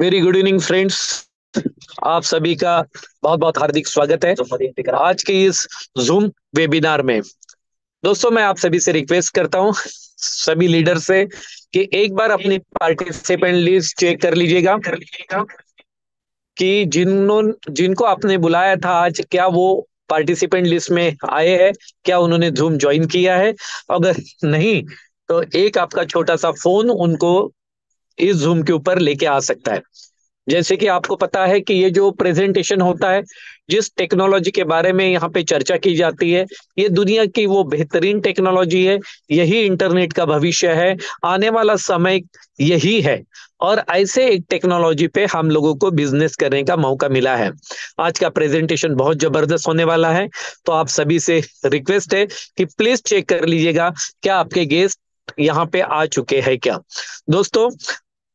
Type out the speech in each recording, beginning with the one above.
Very good evening friends. आप सभी का बहुत बहुत हार्दिक स्वागत है आज के इस जूम वेबिनार में। दोस्तों, मैं आप सभी से रिक्वेस्ट करता हूं, सभी लीडर से, कि एक बार अपनी पार्टिसिपेंट लिस्ट चेक कर लीजिएगा कि जिनको आपने बुलाया था आज, क्या वो पार्टिसिपेंट लिस्ट में आए हैं, क्या उन्होंने जूम ज्वाइन किया है। अगर नहीं, तो एक आपका छोटा सा फोन उनको इस जूम के ऊपर लेके आ सकता है। जैसे कि आपको पता है कि ये जो प्रेजेंटेशन होता है, जिस टेक्नोलॉजी के बारे में यहाँ पे चर्चा की जाती है, ये दुनिया की वो बेहतरीन टेक्नोलॉजी है। यही इंटरनेट का भविष्य है, आने वाला समय यही है। और ऐसे एक टेक्नोलॉजी पे हम लोगों को बिजनेस करने का मौका मिला है। आज का प्रेजेंटेशन बहुत जबरदस्त होने वाला है। तो आप सभी से रिक्वेस्ट है कि प्लीज चेक कर लीजिएगा, क्या आपके गेस्ट यहाँ पे आ चुके हैं क्या। दोस्तों,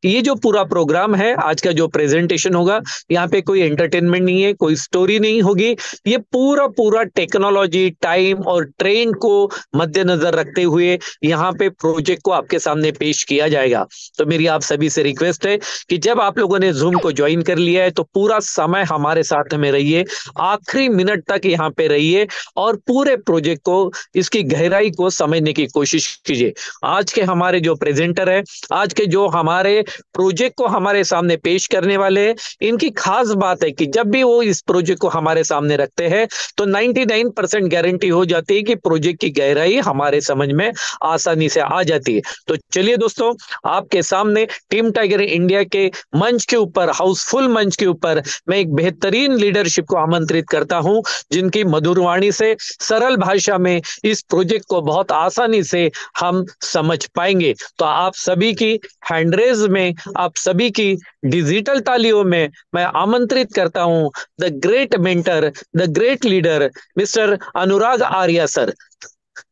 ये जो पूरा प्रोग्राम है, आज का जो प्रेजेंटेशन होगा, यहाँ पे कोई एंटरटेनमेंट नहीं है, कोई स्टोरी नहीं होगी। ये पूरा पूरा टेक्नोलॉजी, टाइम और ट्रेंड को मद्देनजर रखते हुए यहाँ पे प्रोजेक्ट को आपके सामने पेश किया जाएगा। तो मेरी आप सभी से रिक्वेस्ट है कि जब आप लोगों ने जूम को ज्वाइन कर लिया है, तो पूरा समय हमारे साथ में रहिए, आखिरी मिनट तक यहाँ पे रहिए और पूरे प्रोजेक्ट को, इसकी गहराई को समझने की कोशिश कीजिए। आज के हमारे जो प्रेजेंटर है, आज के जो हमारे प्रोजेक्ट को हमारे सामने पेश करने वाले हैं, इनकी खास बात है कि जब भी वो इस प्रोजेक्ट को हमारे सामने रखते हैं, तो 99% गारंटी हो जाती है कि प्रोजेक्ट की गहराई हमारे समझ में आसानी से आ जाती है। तो चलिए दोस्तों, आपके सामने टीम टाइगर इंडिया के मंच के ऊपर, हाउसफुल मंच के ऊपर, मैं एक बेहतरीन लीडरशिप को आमंत्रित करता हूं, जिनकी मधुर वाणी से, सरल भाषा में इस प्रोजेक्ट को बहुत आसानी से हम समझ पाएंगे। तो आप सभी की हैंडरेज में, आप सभी की डिजिटल तालियों में मैं आमंत्रित करता हूं the great mentor, the great leader, mister Anurag Arya sir.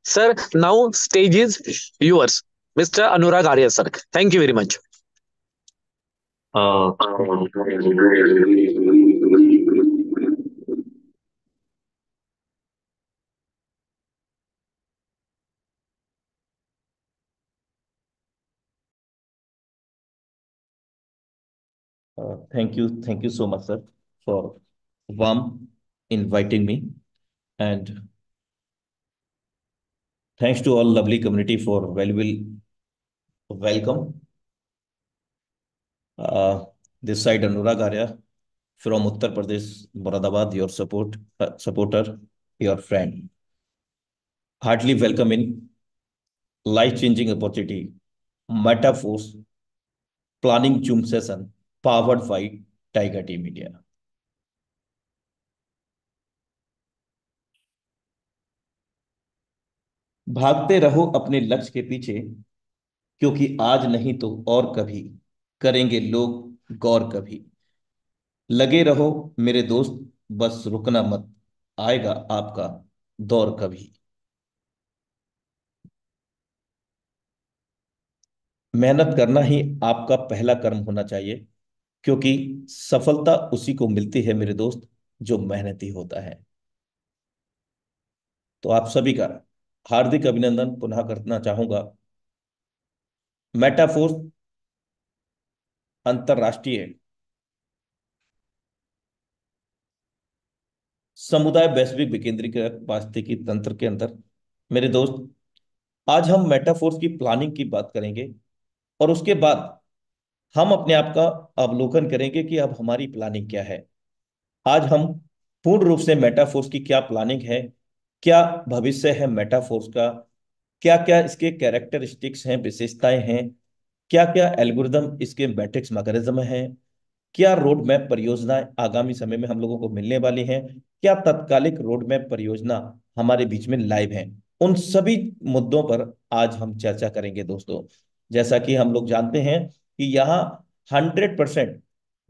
Sir, now stage is yours, mister Anurag Arya sir. Thank you very much. Uh, thank you so much, sir, for warm inviting me, and thanks to all lovely community for valuable welcome. Uh, this side Anurag Arya from Uttar Pradesh, Moradabad, your supporter, your friend. Heartily welcome in life-changing opportunity, Metaforce Planning Zoom session, powered by Tiger Team India. भागते रहो अपने लक्ष्य के पीछे, क्योंकि आज नहीं तो और कभी करेंगे लोग गौर कभी। लगे रहो मेरे दोस्त, बस रुकना मत, आएगा आपका दौर कभी। मेहनत करना ही आपका पहला कर्म होना चाहिए, क्योंकि सफलता उसी को मिलती है मेरे दोस्त, जो मेहनती होता है। तो आप सभी का हार्दिक अभिनंदन पुनः करना चाहूंगा। मेटाफोर्स अंतरराष्ट्रीय समुदाय वैश्विक विकेंद्रीकृत पारिस्थितिकी तंत्र के अंदर, मेरे दोस्त, आज हम मेटाफोर्स की प्लानिंग की बात करेंगे, और उसके बाद हम अपने आप का अवलोकन करेंगे कि अब हमारी प्लानिंग क्या है। आज हम पूर्ण रूप से मेटाफोर्स की क्या प्लानिंग है, क्या भविष्य है मेटाफोर्स का, क्या क्या इसके कैरेक्टरिस्टिक्स हैं, विशेषताएं हैं, क्या क्या एल्गोरिदम इसके मैट्रिक्स मैकेनिज्म हैं, क्या रोड मैप परियोजनाएं आगामी समय में हम लोगों को मिलने वाली हैं, क्या तत्कालिक रोड मैप परियोजना हमारे बीच में लाइव हैं। उन सभी मुद्दों पर आज हम चर्चा करेंगे दोस्तों। जैसा कि हम लोग जानते हैं कि यहाँ 100%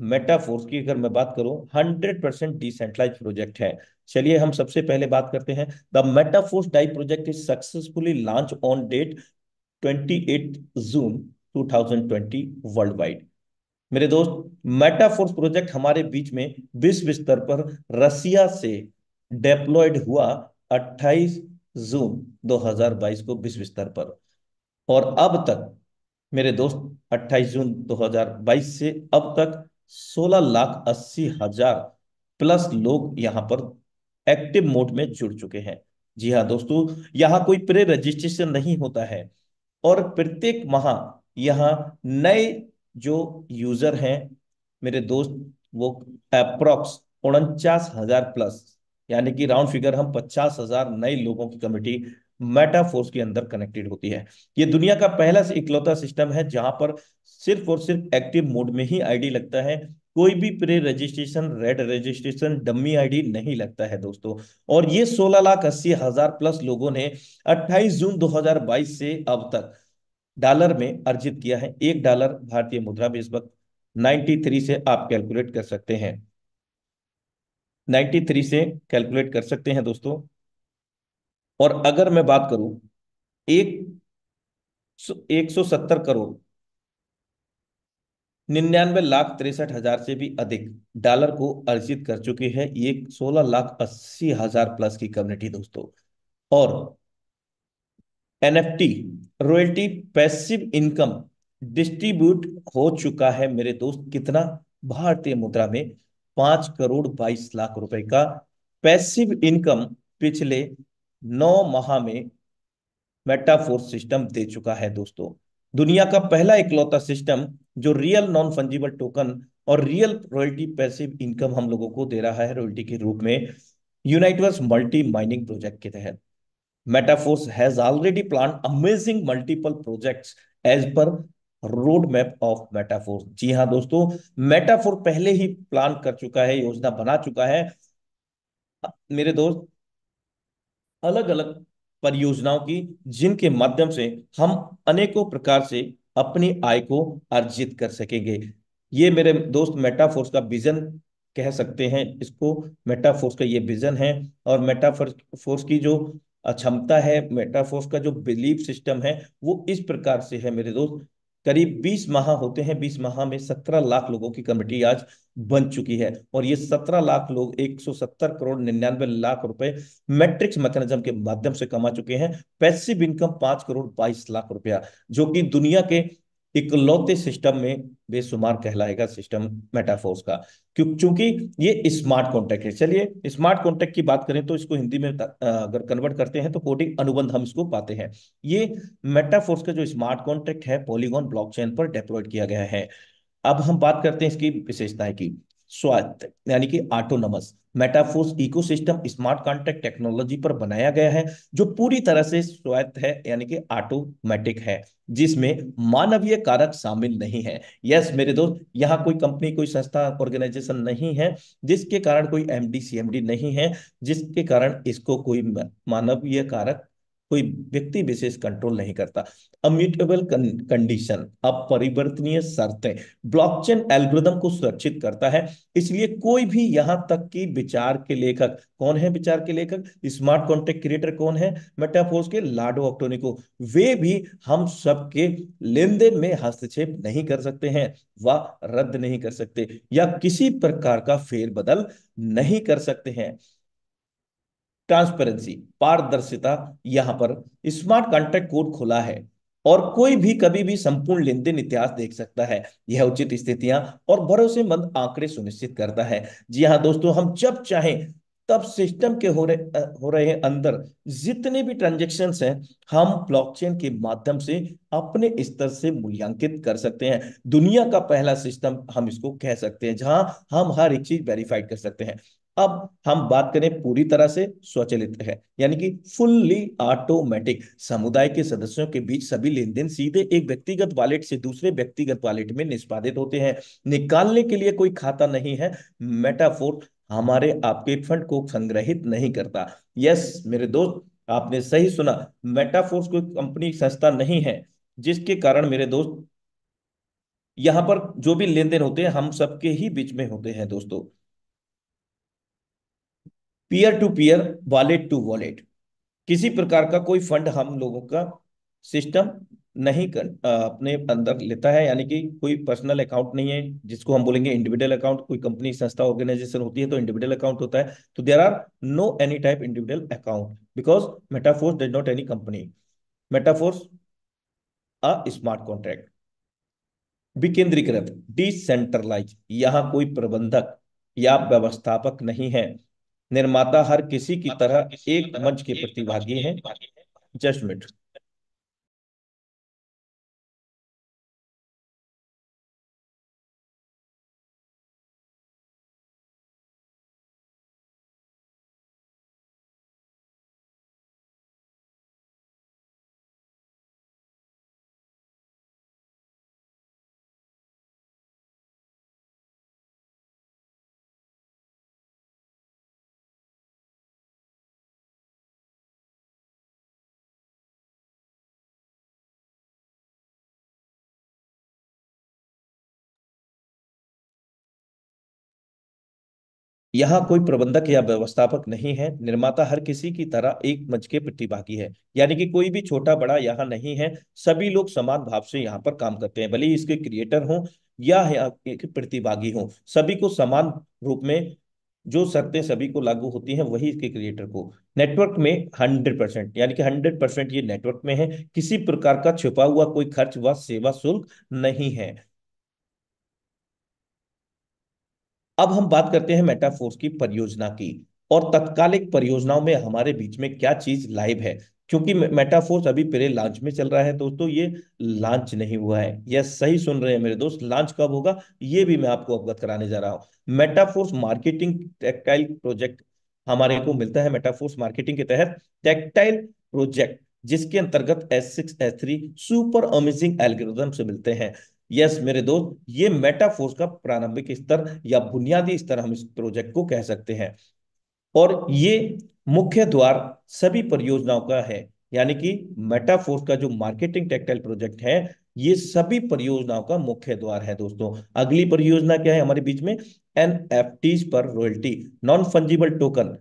मेटाफोर्स की अगर मैं बात करूं, 100% डिसेंट्रलाइज प्रोजेक्ट है। चलिए हम सबसे पहले बात करते हैं। The Metaforce die project is successfully launch on date 28 June 2020 world wide. मेरे दोस्त, मेटाफोर्स प्रोजेक्ट हमारे बीच में विश्व स्तर पर रसिया से डेप्लॉयड हुआ 28 जून 2022 को विश्व स्तर पर। और अब तक मेरे दोस्त 28 जून 2022 से अब तक 16,80,000 प्लस लोग यहाँ पर एक्टिव मोड में जुड़ चुके हैं। जी हाँ दोस्तों, यहाँ कोई प्रे रजिस्ट्रेशन नहीं होता है। और प्रत्येक माह यहाँ नए जो यूजर हैं मेरे दोस्त, वो अप्रोक्स 49,000 प्लस, यानी कि राउंड फिगर हम 50,000 नए लोगों की कमिटी मेटाफोर्स के अंदर कनेक्टेड होती है। ये दुनिया का पहला से इकलौता सिस्टम है जहां पर सिर्फ और सिर्फ एक्टिव मोड में ही आईडी लगता है। कोई भी pre registration, red registration, dummy ID नहीं लगता है दोस्तों। और ये 16,80,000 प्लस लोगों ने 28 जून 2022 से अब तक डॉलर में अर्जित किया है। $1 भारतीय मुद्रा में इस वक्त 93 से आप कैलकुलेट कर सकते हैं, 93 से कैलकुलेट कर सकते हैं दोस्तों। और अगर मैं बात करूं, एक 170 करोड़ 99,63,000 से भी अधिक डॉलर को अर्जित कर चुके हैं ये 16,80,000 प्लस की कम्युनिटी दोस्तों। और NFT royalty passive income distribute हो चुका है मेरे दोस्त, कितना? भारतीय मुद्रा में 5,22,00,000 रुपए का पैसिव इनकम पिछले 9 माह में मेटाफोर्स सिस्टम दे चुका है दोस्तों। दुनिया का पहला इकलौता सिस्टम जो रियल नॉन फंजिबल टोकन और रियल रॉयल्टी पैसिव इनकम हम लोगों को दे रहा है रॉयल्टी के रूप में, यूनाइटवर्स मल्टी माइनिंग प्रोजेक्ट के तहत। Metaforce has already planned amazing multiple projects as per road map of Metaphor. जी हाँ दोस्तों, मेटाफोर पहले ही प्लान कर चुका है, योजना बना चुका है मेरे दोस्त, अलग अलग परियोजनाओं की, जिनके माध्यम से हम अनेकों प्रकार से अपनी आय को अर्जित कर सकेंगे। ये मेरे दोस्त मेटाफोर्स का विजन कह सकते हैं इसको। मेटाफोर्स का ये विजन है। और मेटाफोर्स की जो क्षमता है, मेटाफोर्स का जो बिलीफ सिस्टम है, वो इस प्रकार से है मेरे दोस्त। करीब 20 माह होते हैं, 20 माह में 17 लाख लोगों की कमेटी आज बन चुकी है। और ये 17 लाख लोग 170 करोड़ 99 लाख रुपए मैट्रिक्स मैकेनिज्म के माध्यम से कमा चुके हैं। पैसिव इनकम 5,22,00,000 रुपया, जो कि दुनिया के इकलौते सिस्टम में बेशुमार कहलाएगा सिस्टम मेटाफोर्स का। क्यों? चूंकि ये स्मार्ट कॉन्ट्रैक्ट है। चलिए स्मार्ट कॉन्ट्रैक्ट की बात करें तो इसको हिंदी में अगर कन्वर्ट करते हैं तो कोडिंग अनुबंध हम इसको पाते हैं। ये मेटाफोर्स का जो स्मार्ट कॉन्ट्रैक्ट है पॉलीगॉन ब्लॉकचेन पर डेप्लॉयड किया गया है। अब हम बात करते हैं इसकी विशेषताएं की। स्वायत्त यानी कि autonomous Metaforce ecosystem smart contract technology पर बनाया गया है, जो पूरी तरह से स्वायत्त है यानी कि ऑटोमेटिक है, जिसमें मानवीय कारक शामिल नहीं है। यस मेरे दोस्त, यहाँ कोई कंपनी, कोई संस्था, ऑर्गेनाइजेशन नहीं है जिसके कारण कोई एमडी सीएमडी नहीं है, जिसके कारण इसको कोई मानवीय कारक, कोई व्यक्ति विशेष कंट्रोल नहीं करता। अम्यूटेबल कंडीशन, अपरिवर्तनीय शर्तें, ब्लॉकचेन एल्गोरिदम को सुरक्षित करता है। इसलिए कोई भी, यहां तक कि विचार के लेखक कौन है, विचार के लेखक स्मार्ट कॉन्ट्रैक्ट क्रिएटर कौन है, मेटाफोर्स के लाडो ऑक्टोनिको, वे भी हम सबके लेन देन में हस्तक्षेप नहीं कर सकते हैं, वह रद्द नहीं कर सकते या किसी प्रकार का फेरबदल नहीं कर सकते हैं। ट्रांसपेरेंसी, पारदर्शिता, यहां पर स्मार्ट कॉन्ट्रैक्ट कोड खुला है और कोई भी कभी भी संपूर्ण लेन देन इतिहास देख सकता है। यह उचित स्थितियां और भरोसेमंद आंकड़े सुनिश्चित करता है। जी हाँ दोस्तों, हम जब चाहें तब सिस्टम के हो रहे अंदर जितने भी ट्रांजेक्शन्स हैं, हम ब्लॉकचेन के माध्यम से अपने स्तर से मूल्यांकित कर सकते हैं। दुनिया का पहला सिस्टम हम इसको कह सकते हैं जहां हम हर एक चीज वेरीफाइड कर सकते हैं। अब हम बात करें पूरी तरह से स्वचालित है, यानी कि फुल्ली ऑटोमेटिक। समुदाय के सदस्यों के बीच सभी लेन देन सीधे एक व्यक्तिगत वॉलेट से दूसरे व्यक्तिगत वॉलेट में निष्पादित होते हैं। निकालने के लिए कोई खाता नहीं है। मेटाफोर हमारे आपके फंड को संग्रहित नहीं करता। यस मेरे दोस्त, आपने सही सुना, मेटाफोर्स कोई कंपनी, संस्था नहीं है, जिसके कारण मेरे दोस्त यहां पर जो भी लेन देन होते हैं हम सबके ही बीच में होते हैं दोस्तों। Peer to peer, wallet to wallet, किसी प्रकार का कोई फंड हम लोगों का सिस्टम नहीं अपने अंदर लेता है, यानी कि कोई पर्सनल अकाउंट नहीं है जिसको हम बोलेंगे इंडिविजुअल अकाउंट। कोई कंपनी, संस्था, ऑर्गेनाइजेशन होती है तो इंडिविजुअल अकाउंट होता है। तो there are no any type individual account because Metaforce does not any company, Metaforce a smart contract. विकेंद्रीकृत, डिसेंट्रलाइज, यहाँ कोई प्रबंधक या व्यवस्थापक नहीं है। निर्माता हर किसी की तरह एक मंच के प्रतिभागी हैं। Just minute. यहाँ कोई प्रबंधक या व्यवस्थापक नहीं है। निर्माता हर किसी की तरह एक मंच के प्रतिभागी है, यानी कि कोई भी छोटा बड़ा यहाँ नहीं है। सभी लोग समान भाव से यहाँ पर काम करते हैं, भले ही इसके क्रिएटर हों या यहाँ एक प्रतिभागी हों, सभी को समान रूप में जो शर्तें सभी को लागू होती हैं वही इसके क्रिएटर को। नेटवर्क में 100%, यानी कि 100% ये नेटवर्क में है। किसी प्रकार का छुपा हुआ कोई खर्च व सेवा शुल्क नहीं है। अब हम बात करते हैं मेटाफोर्स की परियोजना की, और तत्कालिक परियोजनाओं में हमारे बीच में क्या चीज लाइव है। क्योंकि मेटाफोर्स अभी प्रे लॉन्च में चल रहा है दोस्तों, ये लॉन्च नहीं हुआ है। यह सही सुन रहे हैं मेरे दोस्त, लॉन्च कब होगा ये भी मैं आपको अवगत कराने जा रहा हूं। मेटाफोर्स मार्केटिंग टेक्टाइल प्रोजेक्ट हमारे को मिलता है। मेटाफोर्स मार्केटिंग के तहत टेक्टाइल प्रोजेक्ट, जिसके अंतर्गत S6 S3 super amazing algorithm से मिलते हैं। यस मेरे दोस्त, ये मेटाफोर्स का प्रारंभिक स्तर या बुनियादी स्तर हम इस प्रोजेक्ट को कह सकते हैं। और ये मुख्य द्वार सभी परियोजनाओं का है, यानी कि मेटाफोर्स का जो मार्केटिंग टेक्टाइल प्रोजेक्ट है ये सभी परियोजनाओं का मुख्य द्वार है दोस्तों। अगली परियोजना क्या है हमारे बीच में? NFTs पर royalty, non fungible token,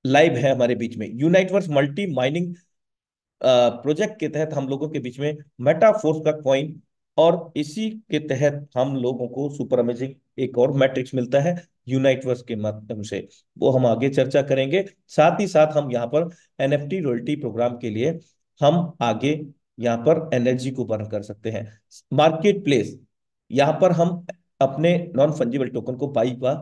live है हमारे बीच में। यूनाइटवर्स मल्टी माइनिंग प्रोजेक्ट के तहत हम लोगों के बीच में मेटाफोर्स का कॉइन, और इसी के तहत हम लोगों को सुपर अमेजिंग एक और मैट्रिक्स मिलता है यूनाइटवर्स के माध्यम से। वो हम आगे चर्चा करेंगे। साथ ही साथ हम यहाँ पर NFT रॉयल्टी प्रोग्राम के लिए हम आगे यहाँ पर एनर्जी को बर्न कर सकते हैं। मार्केट प्लेस, यहाँ पर हम अपने नॉन फंजिबल टोकन को बाई व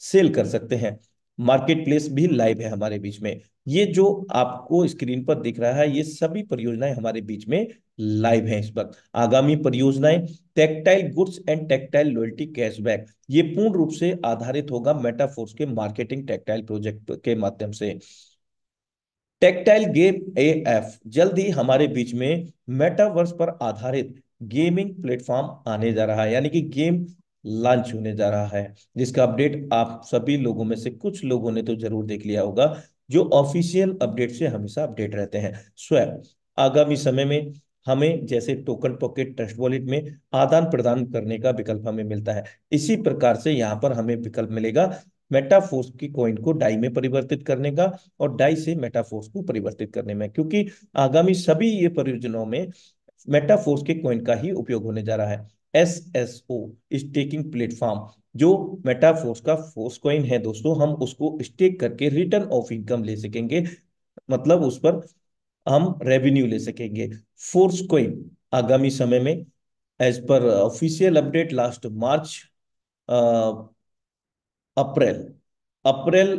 सेल कर सकते हैं। मार्केट प्लेस भी लाइव है हमारे बीच में। ये जो आपको स्क्रीन पर दिख रहा है ये सभी परियोजनाएं हमारे बीच में लाइव हैं इस वक्त। आगामी परियोजनाएं tactile goods and tactile loyalty cashback, ये पूर्ण रूप से आधारित होगा मेटाफोर्स के मार्केटिंग टेक्टाइल प्रोजेक्ट के माध्यम से। टेक्टाइल गेम AF, जल्द ही हमारे बीच में मेटावर्स पर आधारित गेमिंग प्लेटफॉर्म आने जा रहा है, यानी कि गेम लॉन्च होने जा रहा है, जिसका अपडेट आप सभी लोगों में से कुछ लोगों ने तो जरूर देख लिया होगा, जो ऑफिशियल अपडेट से हमेशा अपडेट रहते हैं। स्वैप, आगामी समय में हमें जैसे टोकन पॉकेट ट्रस्ट वॉलेट में आदान प्रदान करने का विकल्प हमें मिलता है, इसी प्रकार से यहाँ पर हमें विकल्प मिलेगा मेटाफोर्स की कॉइन को डाई में परिवर्तित करने का, और डाई से मेटाफोर्स को परिवर्तित करने में। क्योंकि आगामी सभी ये परियोजनाओं में मेटाफोर्स के कॉइन का ही उपयोग होने जा रहा है। SSO स्टेकिंग प्लेटफॉर्म, जो मेटाफोर्स का फोर्स कॉइन है दोस्तों, हम उसको स्टेक करके रिटर्न ऑफ इनकम ले सकेंगे, मतलब उस पर हम रेवेन्यू ले सकेंगे। फोर्स कॉइन आगामी समय में एज पर official update last March, April April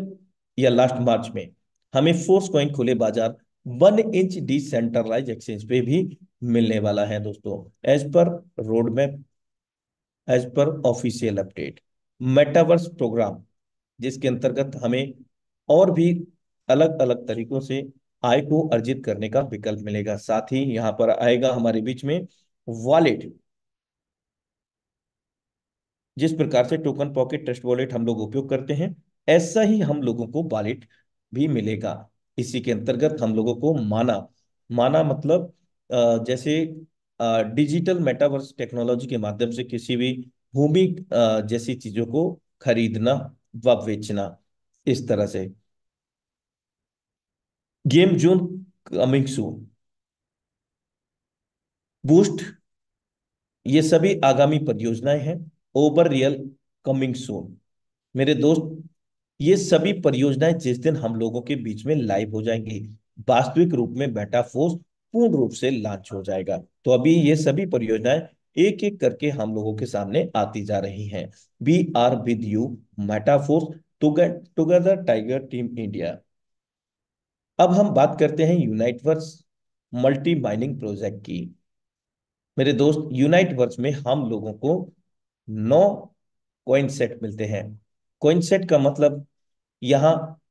या लास्ट मार्च में हमें फोर्स कॉइन खुले बाजार 1 इंच डिसेंट्रलाइज एक्सचेंज पे भी मिलने वाला है दोस्तों, एज पर रोड मैप, एज पर ऑफिशियल अपडेट। मेटावर्स प्रोग्राम, जिसके अंतर्गत हमें और भी अलग अलग तरीकों से आय को अर्जित करने का विकल्प मिलेगा। साथ ही यहाँ पर आएगा हमारे बीच में वॉलेट, जिस प्रकार से टोकन पॉकेट ट्रस्ट वॉलेट हम लोग उपयोग करते हैं ऐसा ही हम लोगों को वॉलेट भी मिलेगा। इसी के अंतर्गत हम लोगों को माना, माना मतलब जैसे डिजिटल मेटावर्स टेक्नोलॉजी के माध्यम से किसी भी भूमि जैसी चीजों को खरीदना व बेचना, इस तरह से। Game zone coming soon, boost, ये सभी आगामी परियोजनाएं हैं। ओवर रियल कमिंग सून मेरे दोस्त, ये सभी परियोजनाएं जिस दिन हम लोगों के बीच में लाइव हो जाएंगी, वास्तविक रूप में मेटाफोर्स पूर्ण रूप से लॉन्च हो जाएगा। तो अभी ये सभी परियोजनाएं एक एक करके हम लोगों के सामने आती जा रही हैं। We are with you, Metaforce, together tiger team India. अब हम बात करते हैं यूनाइटवर्स मल्टी माइनिंग प्रोजेक्ट की। मेरे दोस्त, यूनाइटवर्स में हम लोगों को 9 कॉइन सेट मिलते हैं। कॉइन सेट का मतलब, यहाँ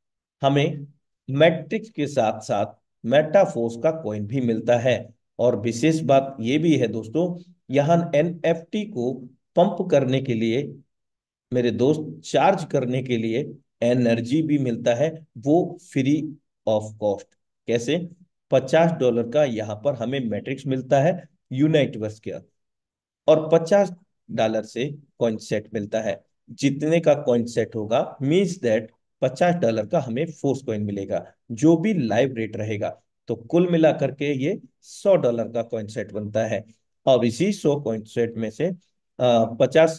हमें मैट्रिक्स के साथ साथ मेटाफोर्स का कॉइन भी मिलता है। और विशेष बात यह भी है दोस्तों, यहाँ एनएफटी को पंप करने के लिए, मेरे दोस्त, चार्ज करने के लिए एनर्जी भी मिलता है, वो फ्री ऑफ कॉस्ट। कैसे? $50 का यहाँ पर हमें मैट्रिक्स मिलता है यूनाइटवर्स के, और $50 से कॉइन सेट मिलता है। जितने का कॉइन सेट होगा मीन्स दैट $50 का हमें फोर्स कॉइन मिलेगा, जो भी लाइव रेट रहेगा। तो कुल मिलाकर के ये $100 का कॉइन सेट बनता है। और इसी 100 कॉइन सेट में से 50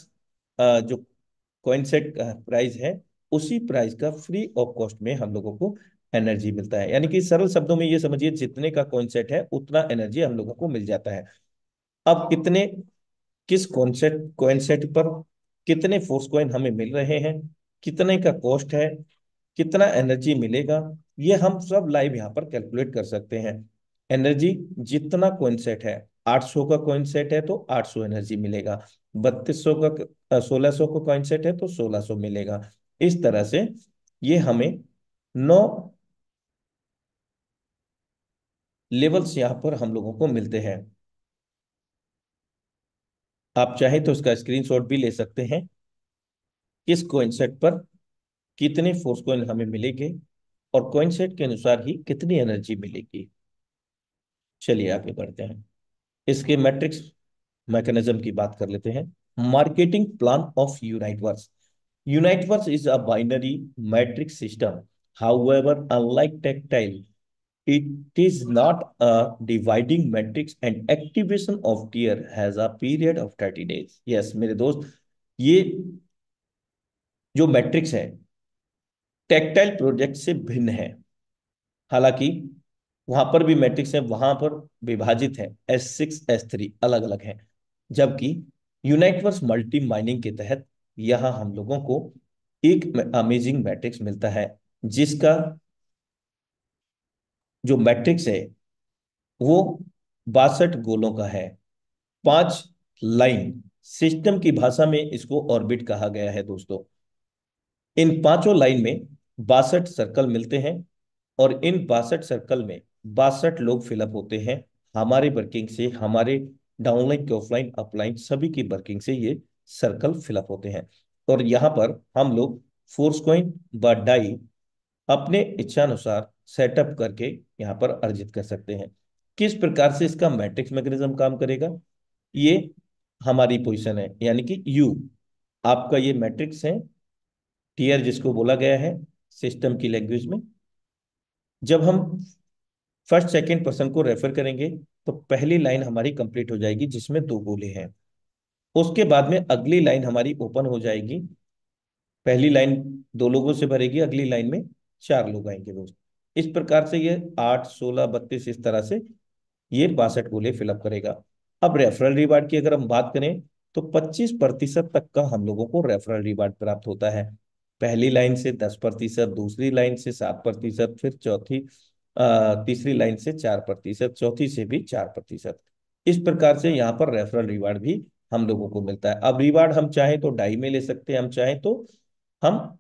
जो कॉइन सेट का प्राइस है, उसी प्राइस का फ्री ऑफ कॉस्ट में हम लोगों को एनर्जी मिलता है। यानी कि सरल शब्दों में ये समझिए, जितने का कॉइन सेट है उतना एनर्जी हम लोगों को मिल जाता है। अब कितने, किस कॉन्सेप्ट कॉइन सेट पर कितने फोर्स कॉइन हमें मिल रहे हैं, कितने का कॉस्ट है, कितना एनर्जी मिलेगा, ये हम सब लाइव यहाँ पर कैलकुलेट कर सकते हैं। एनर्जी, जितना कॉइन सेट है, 800 का कॉइन सेट है तो 800 एनर्जी मिलेगा। 3200 का 1600 का कॉइन सेट है तो 1600 मिलेगा। इस तरह से ये हमें 9 लेवल्स यहाँ पर हम लोगों को मिलते हैं। आप चाहें तो इसका स्क्रीनशॉट भी ले सकते हैं, किस कॉइन सेट पर कितने फोर्स कॉइन हमें मिलेंगे और कॉइन सेट के अनुसार ही कितनी एनर्जी मिलेगी। चलिए आगे बढ़ते हैं, इसके मैट्रिक्स मैकेनिज्म की बात कर लेते हैं। Marketing plan of Uniteverse. Uniteverse is a binary matrix system, however unlike tactile, it is not a dividing matrix, and activation of tier has a period of 30 days. Yes मेरे दोस्त, ये जो matrix है टेक्टाइल प्रोजेक्ट से भिन्न है। हालांकि वहां पर भी मैट्रिक्स है, वहां पर विभाजित है, S6 S3 अलग अलग है। जबकि यूनाइटवर्स मल्टी माइनिंग के तहत यहाँ हम लोगों को एक अमेजिंग मैट्रिक्स मिलता है, जिसका जो मैट्रिक्स है वो 62 गोलों का है। 5 लाइन, सिस्टम की भाषा में इसको ऑर्बिट कहा गया है दोस्तों। इन पांचों लाइन में 62 सर्कल मिलते हैं, और इन 62 सर्कल में 62 लोग फिलअप होते हैं। हमारी वर्किंग से, हमारे डाउनलाइन के ऑफलाइन अपलाइन सभी की वर्किंग से ये सर्कल फिलअप होते हैं। और यहाँ पर हम लोग फोर्स कॉइन व डाई अपने इच्छानुसार सेटअप करके यहाँ पर अर्जित कर सकते हैं। किस प्रकार से इसका मैट्रिक्स मैकेनिज्म काम करेगा, ये हमारी पोजीशन है, यानी कि यू आपका ये मैट्रिक्स है, टीयर जिसको बोला गया है सिस्टम की लैंग्वेज में। जब हम फर्स्ट सेकंड पर्सन को रेफर करेंगे तो पहली लाइन हमारी कंप्लीट हो जाएगी जिसमें 2 गोले हैं। उसके बाद में अगली लाइन हमारी ओपन हो जाएगी, पहली लाइन 2 लोगों से भरेगी, अगली लाइन में 4 लोग आएंगे दोस्त। इस प्रकार से ये 8, 16, 32 इस तरह से ये 62 गोले फिलअप करेगा। अब रेफरल रिवार्ड की अगर हम बात करें तो 25% तक का हम लोगों को रेफरल रिवार्ड प्राप्त होता है। पहली लाइन से 10%, दूसरी लाइन से 7%, फिर तीसरी लाइन से 4%, चौथी से भी 4%। इस प्रकार से यहाँ पर रेफरल रिवार्ड भी हम लोगों को मिलता है। अब रिवार्ड हम चाहें तो डाई में ले सकते हैं, हम चाहें तो हम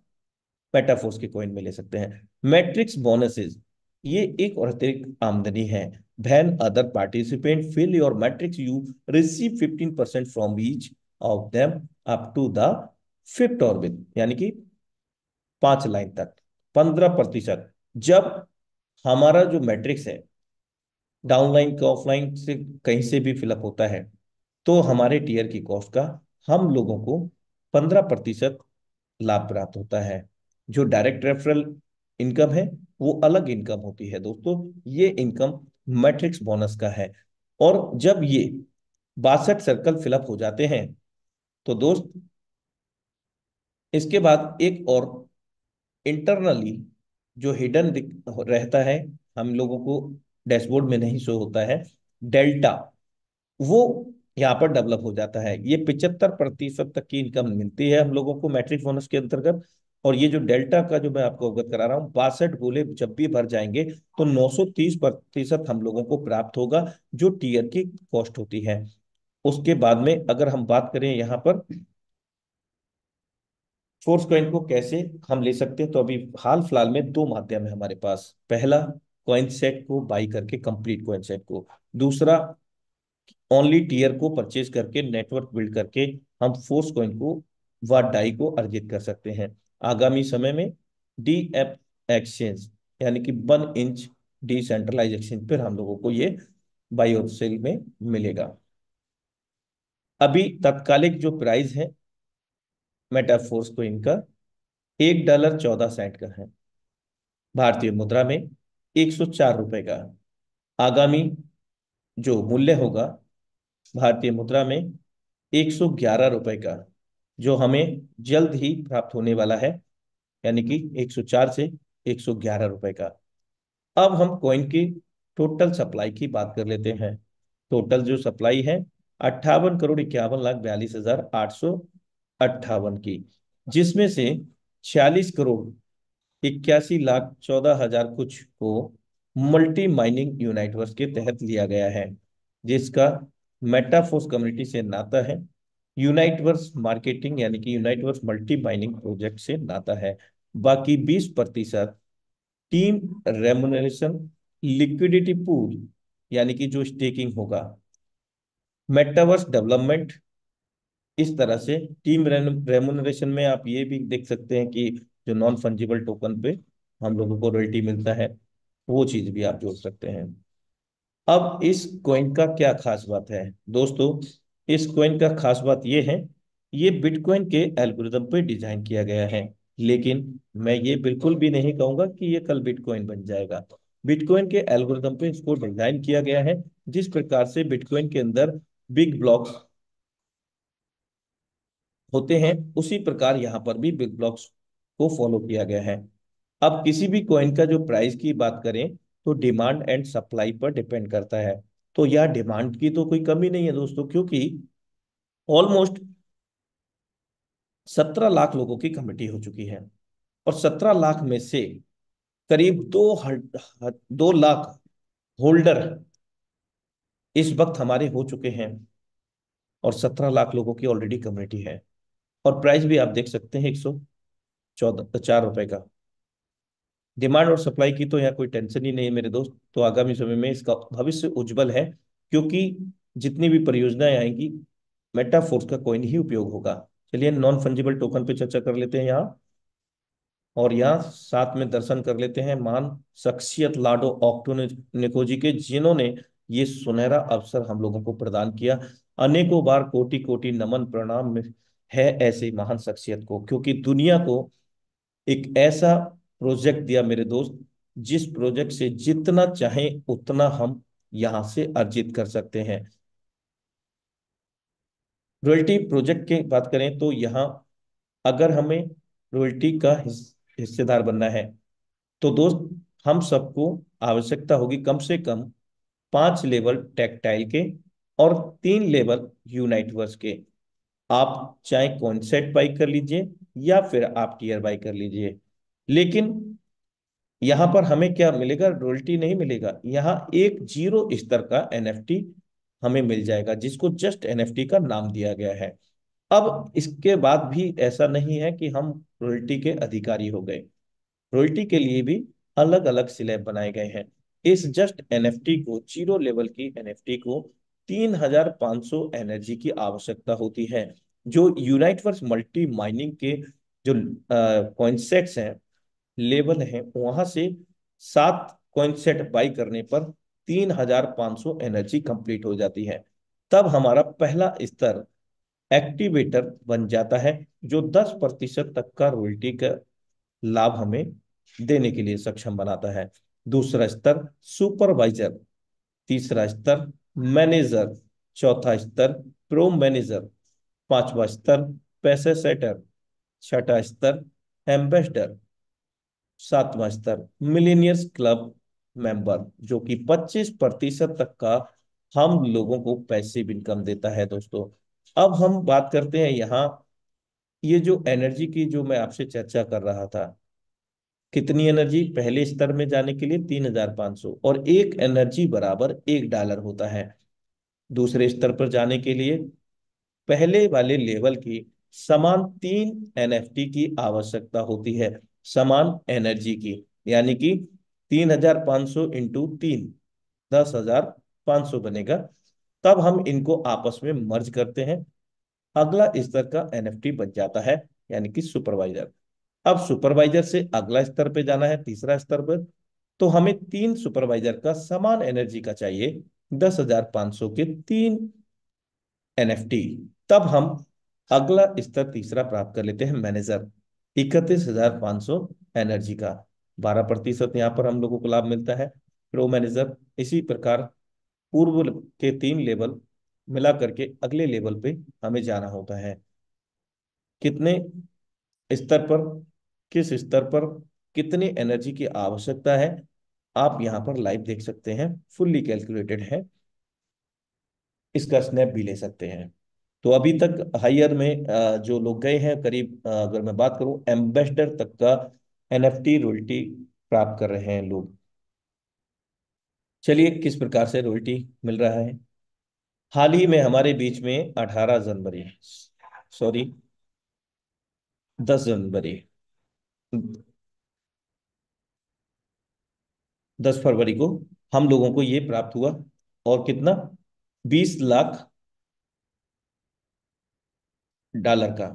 मेटाफोर्स के कॉइन में ले सकते हैं। मैट्रिक्स बोनसेस, ये एक और अतिरिक्त आमदनी है। When other participant fill your matrix you receive 15% from each of them up to the fifth orbit, यानी कि 5 लाइन तक 15%। जब हमारा जो मैट्रिक्स है डाउनलाइन का ऑफलाइन से कहीं से भी फिलअप होता है, तो हमारे टीयर की कॉस्ट का हम लोगों को 15% लाभ प्राप्त होता है। जो डायरेक्ट रेफरल इनकम है वो अलग इनकम होती है दोस्तों, ये इनकम मैट्रिक्स बोनस का है। और जब ये 62 सर्कल फिलअप हो जाते हैं तो दोस्त, इसके बाद एक और इंटरनली जो हिडन रहता है, हम लोगों को डैशबोर्ड में नहीं शो होता है, डेल्टा, वो यहाँ पर डेवलप हो जाता है। ये 75% तक की इनकम मिलती है हम लोगों को मैट्रिक बोनस के अंतर्गत। और ये जो डेल्टा का जो मैं आपको अवगत करा रहा हूँ, 62 गोले जब भी भर जाएंगे तो 930% हम लोगों को प्राप्त होगा, जो टीयर की कॉस्ट होती है। उसके बाद में अगर हम बात करें यहाँ पर फोर्स कॉइन को कैसे हम ले सकते हैं, तो अभी हाल फिलहाल में दो माध्यम है हमारे पास। पहला, कॉइन सेट को बाई करके, कंप्लीट कॉइन सेट को। दूसरा, ओनली टीयर को परचेज करके, नेटवर्क बिल्ड करके हम फोर्स कॉइन को व डाई को अर्जित कर सकते हैं। आगामी समय में डीएफ एक्सचेंज, यानी कि 1 इंच डिसेंट्रलाइज एक्सचेंज पर हम लोगों को ये बाई और सेल में मिलेगा। अभी तत्कालिक जो प्राइस है मेटाफोर्स कॉइन का, $1.14 का है, भारतीय मुद्रा में 104 रुपए का। आगामी जो मूल्य होगा भारतीय मुद्रा में 111 रुपए का, जो हमें जल्द ही प्राप्त होने वाला है, यानी कि 104 से 111 रुपए का। अब हम कॉइन की टोटल सप्लाई की बात कर लेते हैं। टोटल जो सप्लाई है 58,51,42,858 की, जिसमें से 46,81,14,000 कुछ को मल्टी माइनिंग यूनाइटवर्स के तहत लिया गया है, जिसका मेटाफोर्स कम्युनिटी से नाता है। यूनाइटवर्स मार्केटिंग यानी कि यूनाइटवर्स मल्टी माइनिंग प्रोजेक्ट से नाता है। बाकी 20% टीम रेमुनरेशन, लिक्विडिटी पूल यानी कि जो स्टेकिंग होगा, मेटावर्स डेवलपमेंट। इस तरह से टीम रेमुनरेशन में आप ये भी देख सकते हैं कि जो नॉन फंजिबल टोकन पे हम लोगों को रॉयल्टी मिलता है, वो चीज भी आप जोड़ सकते हैं। अब इस कॉइन का क्या खास बात है दोस्तों? इस कॉइन का खास बात ये है, ये बिटकॉइन के एल्गोरिदम पे डिजाइन किया गया है। लेकिन मैं ये बिल्कुल भी नहीं कहूंगा कि ये कल बिटकॉइन बन जाएगा। बिटकॉइन के एल्गोरिदम पे इसको डिजाइन किया गया है। जिस प्रकार से बिटकॉइन के अंदर बिग ब्लॉक्स होते हैं, उसी प्रकार यहाँ पर भी बिग ब्लॉक्स को फॉलो किया गया है। अब किसी भी कॉइन का जो प्राइस की बात करें तो डिमांड एंड सप्लाई पर डिपेंड करता है। तो यह डिमांड की तो कोई कमी नहीं है दोस्तों, क्योंकि ऑलमोस्ट 17 लाख लोगों की कमिटी हो चुकी है। और 17 लाख में से करीब 2 लाख होल्डर इस वक्त हमारे हो चुके हैं, और 17 लाख लोगों की ऑलरेडी कम्युनिटी है। और प्राइस भी आप देख सकते हैं 114 4 रुपए का। डिमांड और सप्लाई की तो यहाँ कोई टेंशन ही नहीं है मेरे दोस्त। तो आगामी समय में इसका भविष्य उज्जवल है, क्योंकि जितनी भी परियोजनाएं आएंगी मेटाफोर्स का कोई नहीं उपयोग होगा। चलिए नॉन फंजिबल टोकन पे चर्चा कर लेते हैं यहाँ। और यहाँ साथ में दर्शन कर लेते हैं महान शख्सियत लाडो ऑक्टोनिको जी के, जिन्होंने ये सुनहरा अवसर हम लोगों को प्रदान किया। अनेकों बार कोटि कोटि नमन प्रणाम है ऐसे महान शख्सियत को, क्योंकि दुनिया को एक ऐसा प्रोजेक्ट दिया मेरे दोस्त, जिस प्रोजेक्ट से जितना चाहें उतना हम यहां से अर्जित कर सकते हैं। रॉयल्टी प्रोजेक्ट की बात करें तो यहाँ अगर हमें रॉयल्टी का हिस्सेदार बनना है, तो दोस्त हम सबको आवश्यकता होगी कम से कम 5 लेवल टेक्टाइल के और 3 लेवल यूनाइटवर्स के। आप चाहे कॉन्सेप्ट बाई कर लीजिए या फिर आप टीयर बाई कर लीजिए, लेकिन यहां पर हमें क्या मिलेगा? रॉयल्टी नहीं मिलेगा। यहाँ एक जीरो स्तर का एनएफटी हमें मिल जाएगा, जिसको जस्ट एनएफटी का नाम दिया गया है। अब इसके बाद भी ऐसा नहीं है कि हम रॉयल्टी के अधिकारी हो गए। रॉयल्टी के लिए भी अलग अलग स्लैब बनाए गए हैं। इस जस्ट एनएफटी को, जीरो लेवल की एनएफटी को 3,500 एनर्जी की आवश्यकता होती है। जो यूनाइटवर्स मल्टी माइनिंग के जो कॉन्सेप्ट्स हैं, लेवल हैं, वहां से 7 कॉइन सेट बाई करने पर 3,500 एनर्जी कंप्लीट हो जाती है। तब हमारा पहला स्तर एक्टिवेटर बन जाता है, जो 10% तक का रॉयल्टी का लाभ हमें देने के लिए सक्षम बनाता है। दूसरा स्तर सुपरवाइजर, तीसरा स्तर मैनेजर, चौथा स्तर प्रो मैनेजर, पांचवा स्तर पैसे सेटर, छठा स्तर एम्बेसडर, सातवां स्तर मिलीनियर्स क्लब मेंबर, जो कि 25% तक का हम लोगों को पैसिव इनकम देता है दोस्तों। अब हम बात करते हैं यहाँ, ये जो एनर्जी की जो मैं आपसे चर्चा कर रहा था, कितनी एनर्जी पहले स्तर में जाने के लिए 3,500, और एक एनर्जी बराबर $1 होता है। दूसरे स्तर पर जाने के लिए पहले वाले लेवल की समान 3 NFT की आवश्यकता होती है, समान एनर्जी की। यानी कि 3,500 इंटू 3, 10,500 बनेगा। तब हम इनको आपस में मर्ज करते हैं, अगला स्तर का NFT बच जाता है, यानी कि सुपरवाइजर। अब सुपरवाइजर से अगला स्तर पे जाना है, तीसरा स्तर पर, तो हमें 3 सुपरवाइजर का समान एनर्जी का चाहिए, 10,500 के 3 NFT। तब हम अगला स्तर तीसरा प्राप्त कर लेते हैं, मैनेजर, 31,500 एनर्जी का, 12% यहाँ पर हम लोगों को लाभ मिलता है। प्रो मैनेजर, इसी प्रकार पूर्व के 3 लेवल मिला करके अगले लेवल पे हमें जाना होता है। कितने स्तर पर, किस स्तर पर कितनी एनर्जी की आवश्यकता है, आप यहाँ पर लाइव देख सकते हैं, फुल्ली कैलकुलेटेड है, इसका स्नैप भी ले सकते हैं। तो अभी तक हायर में जो लोग गए हैं, करीब अगर मैं बात करूं एम्बेसडर तक का NFT रॉयल्टी प्राप्त कर रहे हैं लोग। चलिए, किस प्रकार से रॉयल्टी मिल रहा है। हाल ही में हमारे बीच में 18 जनवरी, सॉरी 10 जनवरी, 10 फरवरी को हम लोगों को ये प्राप्त हुआ। और कितना, 20 लाख डॉलर का।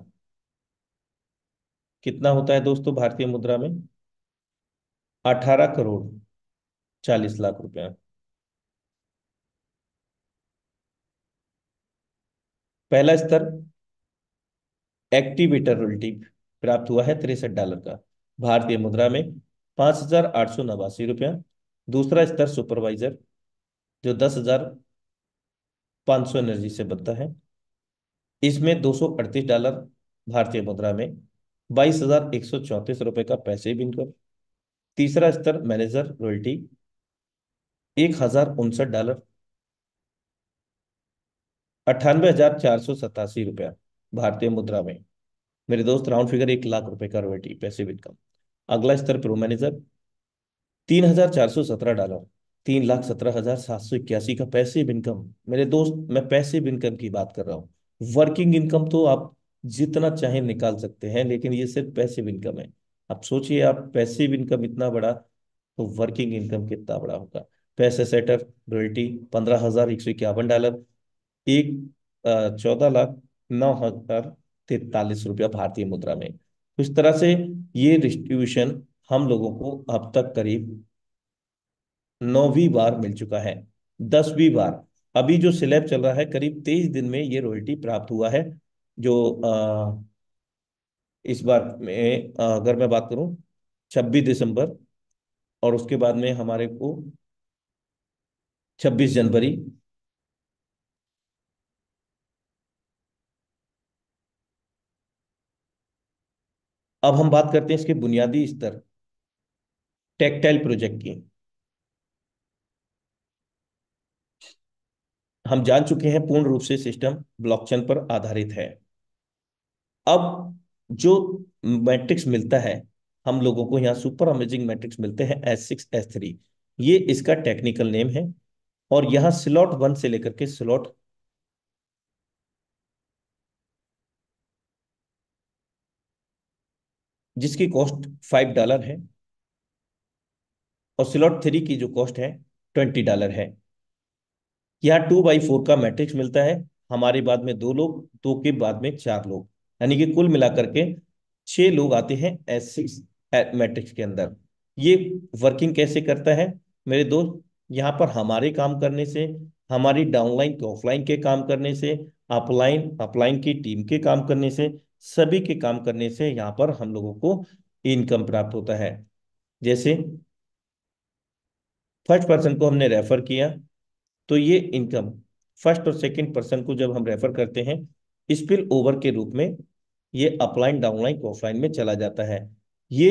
कितना होता है दोस्तों भारतीय मुद्रा में, 18 करोड़ 40 लाख रुपया। पहला स्तर एक्टिवेटर रॉयल्टी प्राप्त हुआ है $63 का, भारतीय मुद्रा में 5,889 रुपया। दूसरा स्तर सुपरवाइजर, जो 10,500 एनर्जी से बनता है, इसमें $238, भारतीय मुद्रा में 22,134 रुपये का पैसिव इनकम। तीसरा स्तर मैनेजर रॉयल्टी, $1,059, 98,487 रुपया, भारतीय मुद्रा में, मेरे दोस्त राउंड फिगर 1 लाख रुपए का रॉयल्टी पैसिव इनकम। अगला स्तर प्रो मैनेजर, $3,417, 3,17,781 का पैसिव इनकम। मेरे दोस्त, मैं पैसिव इनकम की बात कर रहा हूँ। वर्किंग इनकम तो आप जितना चाहे निकाल सकते हैं, लेकिन ये सिर्फ पैसिव इनकम है। आप सोचिए, आप पैसिव इनकम इतना बड़ा, तो वर्किंग इनकम कितना बड़ा होगा। पैसे सेटर रॉयल्टी, $15,151, एक 14,09,43 रुपया, भारतीय मुद्रा में। तो इस तरह से ये डिस्ट्रीब्यूशन हम लोगों को अब तक करीब 9वीं बार मिल चुका है, 10वीं बार। अभी जो स्लैब चल रहा है, करीब 23 दिन में ये रॉयल्टी प्राप्त हुआ है। जो इस बार में अगर मैं बात करूं 26 दिसंबर, और उसके बाद में हमारे को 26 जनवरी। अब हम बात करते हैं इसके बुनियादी स्तर, टेक्टाइल प्रोजेक्ट की। हम जान चुके हैं पूर्ण रूप से सिस्टम ब्लॉकचेन पर आधारित है। अब जो मैट्रिक्स मिलता है हम लोगों को, यहाँ सुपर अमेजिंग मैट्रिक्स मिलते हैं S6 S3, ये इसका टेक्निकल नेम है। और यहाँ स्लॉट 1 से लेकर के स्लॉट, जिसकी कॉस्ट $5 है, और स्लॉट 3 की जो कॉस्ट है $20 है। यहाँ 2x4 का मैट्रिक्स मिलता है, हमारे बाद में 2 लोग, 2 के बाद में 4 लोग, यानी कि कुल मिलाकर के 6 लोग आते हैं S6 मैट्रिक्स के अंदर। ये वर्किंग कैसे करता है मेरे दोस्त, यहाँ पर हमारे काम करने से, हमारी डाउनलाइन के ऑफलाइन के काम करने से, अपलाइन अपलाइन की टीम के काम करने से, सभी के काम करने से यहाँ पर हम लोगों को इनकम प्राप्त होता है। जैसे फर्स्ट पर्सन को हमने रेफर किया, तो ये इनकम फर्स्ट और सेकंड पर्सन को जब हम रेफर करते हैं, स्पिल ओवर के रूप में ये अपलाइन डाउनलाइन ऑफलाइन में चला जाता है। ये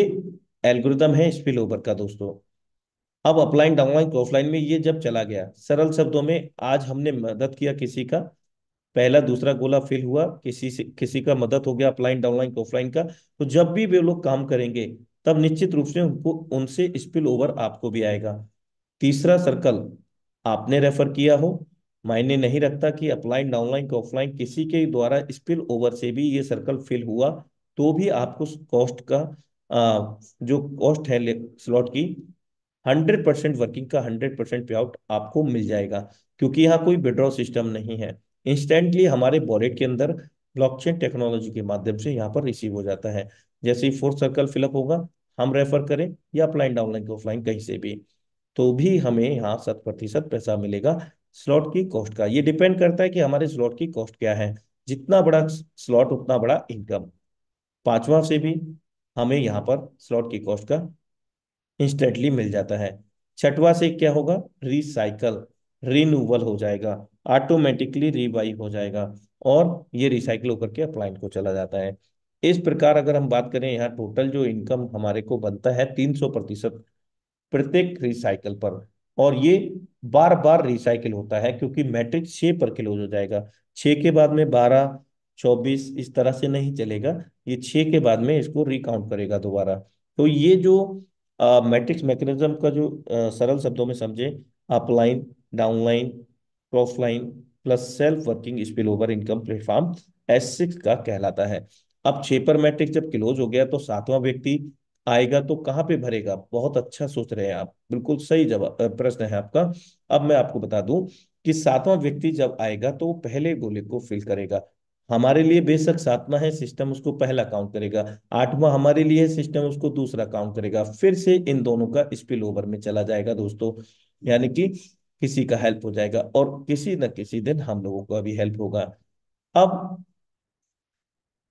एल्गोरिदम है स्पिल ओवर का दोस्तों। अब अपलाइन डाउनलाइन ऑफलाइन में ये जब चला गया, सरल शब्दों में आज हमने मदद किया किसी का, पहला दूसरा गोला फिल हुआ, किसी से किसी का मदद हो गया अपलाइन डाउनलाइन ऑफलाइन का, तो जब भी वे लोग काम करेंगे तब निश्चित रूप से उनको उनसे स्पिल ओवर आपको भी आएगा। तीसरा सर्कल आपने रेफर किया हो, मायने नहीं रखता कि अपलाइन डाउनलाइन का ऑफलाइन किसी के द्वारा स्पिल ओवर से भी ये सर्कल फिल हुआ, तो भी आपको कॉस्ट का जो कॉस्ट है स्लॉट की, 100% वर्किंग का 100% पे आउट आपको मिल जाएगा। क्योंकि यहाँ कोई विड्रॉ सिस्टम नहीं है, इंस्टेंटली हमारे वॉलेट के अंदर ब्लॉकचेन टेक्नोलॉजी के माध्यम से यहाँ पर रिसीव हो जाता है। जैसे ही फोर्थ सर्कल फिलअप होगा, हम रेफर करें या अपलाइन डाउनलाइन के ऑफलाइन कहीं से भी, तो भी हमें यहाँ 7% पैसा मिलेगा स्लॉट की कॉस्ट का। ये डिपेंड करता है कि हमारे स्लॉट की कॉस्ट क्या है, जितना बड़ा स्लॉट उतना बड़ा इनकम। पांचवा से भी हमें यहाँ पर स्लॉट की कॉस्ट का इंस्टेंटली मिल जाता है। छठवा से क्या होगा, रिसाइकल, रिन्यूअल हो जाएगा, ऑटोमेटिकली रिवाइव हो जाएगा, और ये रिसाइकल होकर के अपलाइन को चला जाता है। इस प्रकार अगर हम बात करें, यहाँ टोटल जो इनकम हमारे को बनता है 300% प्रत्येक रिसाइकल पर। और ये बार बार रिसाइकिल होता है, क्योंकि मैट्रिक्स 6 पर क्लोज हो जाएगा। 6 के बाद में 12, 24 इस तरह से नहीं चलेगा, ये 6 के बाद में इसको रिकाउंट करेगा दोबारा। तो ये जो मैट्रिक्स मैकेनिज्म का जो सरल शब्दों में समझे, upline downline crossline plus self working spill over income platform S6 का कहलाता है। अब 6 पर मैट्रिक्स जब क्लोज हो गया, तो सातवां व्यक्ति आएगा तो कहाँ पे भरेगा? बहुत अच्छा सोच रहे हैं आप, बिल्कुल सही जवाब प्रश्न है आपका। अब मैं आपको बता दूं कि सातवां व्यक्ति जब आएगा तो वो पहले गोले को फिल करेगा। हमारे लिए बेशक सातवां है, सिस्टम उसको पहला काउंट करेगा। आठवां हमारे लिए सिस्टम उसको दूसरा काउंट करेगा, फिर से इन दोनों का स्पिल ओवर में चला जाएगा दोस्तों। यानी कि किसी का हेल्प हो जाएगा, और किसी न किसी दिन हम लोगों का भी हेल्प होगा। अब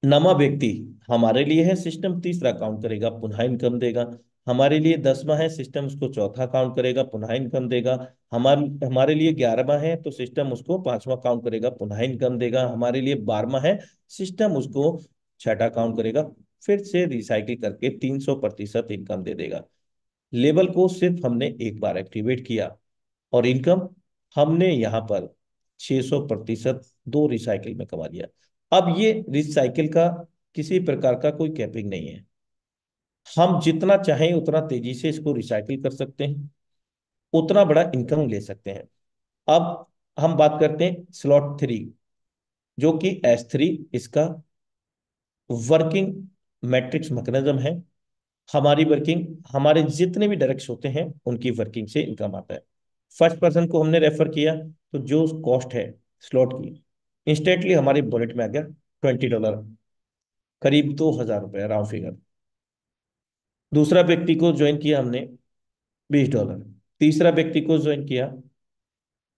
नमा व्यक्ति हमारे लिए है, सिस्टम तीसरा काउंट करेगा, पुनः इनकम देगा। हमारे लिए 10वां है, सिस्टम उसको चौथा काउंट करेगा, पुनः इनकम देगा। हमारे हमारे लिए 11वां है, तो सिस्टम उसको पांचवा काउंट करेगा, पुनः इनकम देगा। हमारे लिए 12वां है, सिस्टम उसको छठा काउंट करेगा, फिर से रिसाइकिल करके 300% इनकम दे देगा। लेवल को सिर्फ हमने एक बार एक्टिवेट किया, और इनकम हमने यहाँ पर 600% दो रिसाइकिल में कमा लिया। अब ये रिसाइकिल का किसी प्रकार का कोई कैपिंग नहीं है, हम जितना चाहें उतना तेजी से इसको रिसाइकिल कर सकते हैं, उतना बड़ा इनकम ले सकते हैं। अब हम बात करते हैं स्लॉट 3, जो कि S3 इसका वर्किंग मैट्रिक्स मैकेनिज्म है। हमारी वर्किंग, हमारे जितने भी डायरेक्ट्स होते हैं उनकी वर्किंग से इनकम आता है। फर्स्ट पर्सन को हमने रेफर किया, तो जो कॉस्ट है स्लॉट की, इंस्टेंटली हमारी वॉलेट में आ गया $20, करीब $2000 राउंड फिगर। दूसरा व्यक्ति को ज्वाइन किया हमने, $20। तीसरा व्यक्ति को ज्वाइन किया,